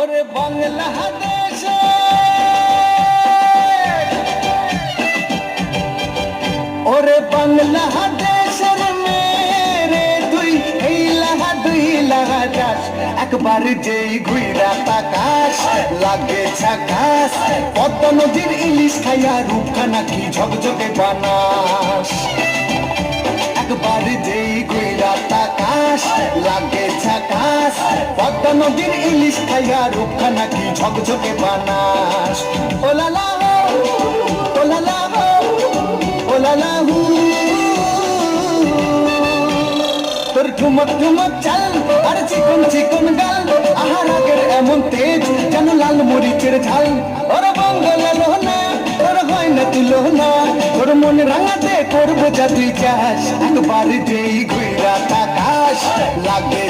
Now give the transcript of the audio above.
ওরে বাংলাদেশে ওরে বাংলাদেশের মেরে তুই এই লাহা দুই লাহা যাস একবার যেই ঘুইরা তাকাস লাগে ঝাকাস পদ্মা নদীর ইলিশ খাইয়া রূপখানা কি ঝকঝকে বানাস একবার যেই ঘুইরা তাকাস লাগে ঝাকাস পদ্মা নদীর ইলিশ খাইয়া রূপখানা কি ঝকঝকে বানাস ওলালা ওলালা ওলালা তোর ঠুমক ঠুমক চাল আর চিকন চিকন গাল আহার আগের এমন তেজ যেন লাল মরিচের ঝাল ওর বঙ্গলে লোহনা তোর হয় না তুলনা তোর মন রাঙাতে করবো যা তুই চাস একবার যেই ঘুইরা তাকাস লাগে